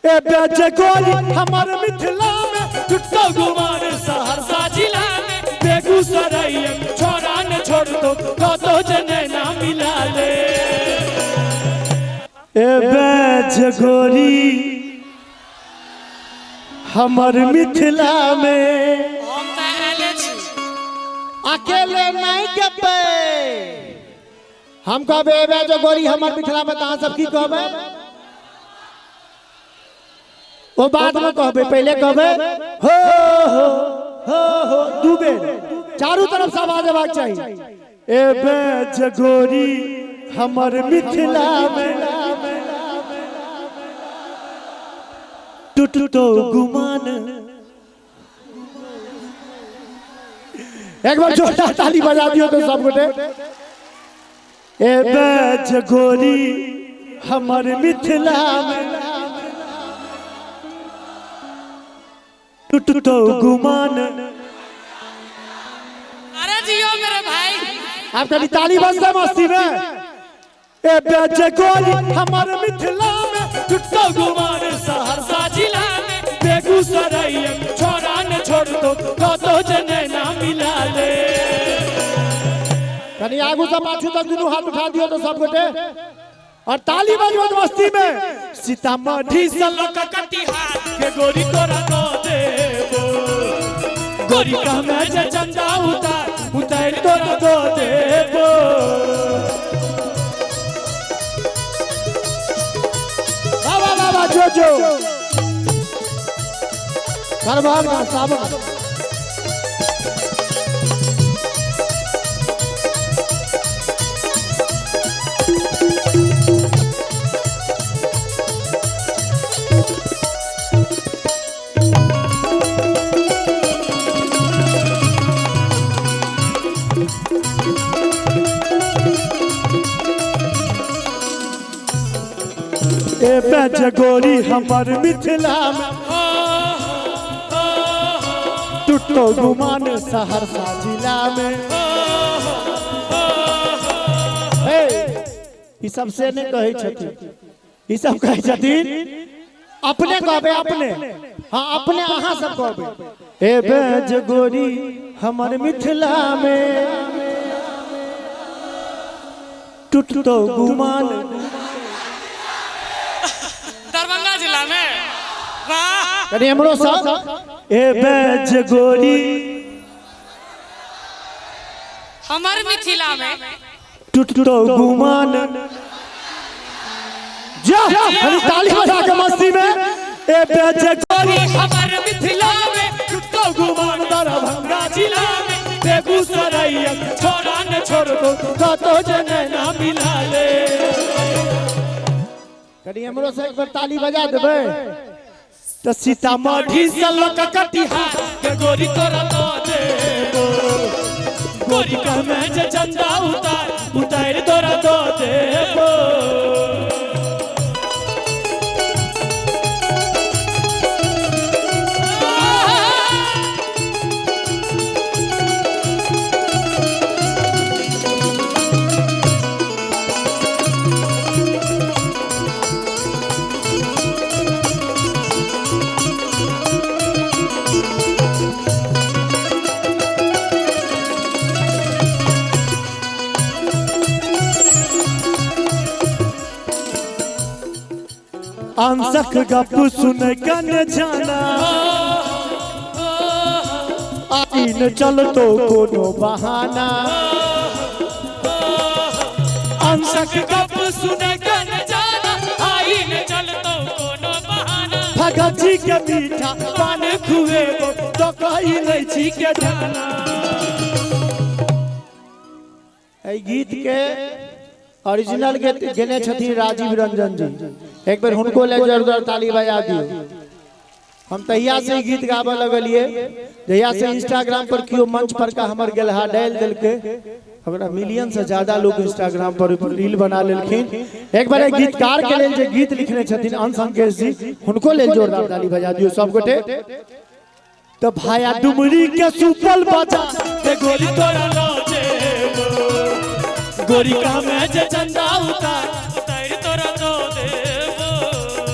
ए बेजे गोरी हमार मिथिला में टूटो गुमान सहरसा जिला में बेगूसराय छोरा न छोड़ दो कतो जने ना मिला ले ए बेजे गोरी हमार मिथिला में अकेले नहीं गपे हम कहबे ए बेजे गोरी हमार मिथिला में तहां सब की कहबे वो बाद में कहबे पहले कहबे हो हो दू बेर चारों तरफ से आवाज आवाज चाहिए ए बेजे गोरी हमार मिथिला में टूटो गुमान एक बार जोरदार ताली बजा दियो तो सब गोटे ए बेजे गोरी हमार मिथिला में टूटो गुमान। अरे जियो मेरे भाई आप कभी ताली बजते मस्ती में ए बेजे गोरी हमार मिथिला में टूटो गुमान सहरसा जिला में बेगूसराय छोरा न छोड़ दो कतो जने ना मिला ले कनी आगू से पाछू तक दुनू हाथ उठा दियो तो सब गोटे और ताली बजबो मस्ती में सीतामढ़ी से लक कटिहार के गोरी तोरा दो देबो गोरी का मैं जे चंदा उतार तोरा दो देबो बाबा बाबा जो सरबार का साबन ए बेजे गोरी हमार मिथिला में टूटो गुमान सहरसा जिला में ई सब से ने कहै छथिन ई सब कहै छथिन अपने कहबे अपने हां अपने अहां सब कहबे ए बेजे गोरी हमार मिथिला में टूटो गुमान दरभंगा जिला में वाह कनी हमरो सब ए बेजे गोरी हमार मिथिला में टूटो गुमान जा हम ताली बजा के मस्ती में ए बेजे गोरी हमार मिथिला में टूटो गुमान दरभंगा जिला में बेगूसराय छोरा न छोड़ दो कतो जने ना मिला ले कनी हमरो से एक बार ताली बजा देबे त सीतामढ़ी से लक कटिहार के गोरी तोरा दो देबो गोरी का मैं जे चंदा उतार तोरा दो देबो अंसक गप सुन कन जाना आइन चलतो कोनो बहाना अंशक गप सुन कन जाना आइन चलतो कोनो बहाना भगत जी के मीठा पान खुएबो तो कहि नै छी के जाना ए गीत के ओरिजिनल गेने छथिन राजीव रंजन जी एक बार हुनको ले जोरदार ताली बजा दियो हम तहिया से गीत गावे लगलिए जहिया से इंस्टाग्राम पर कियो मंच पर का हमर गेलहा डाल देलके हमरा मिलियन से ज्यादा लोग इंस्टाग्राम पर रील बना लेलखिन एक बार गीतकार के लेल जे गीत लिखने छथिन अंशंकेश जी हुनको लेल जोरदार ताली बजा दियो सब गोटे तो भाया डुमरी के सुपल बजा के गोरी तोरा लो जे गोरी का मैं जे चंदा उतार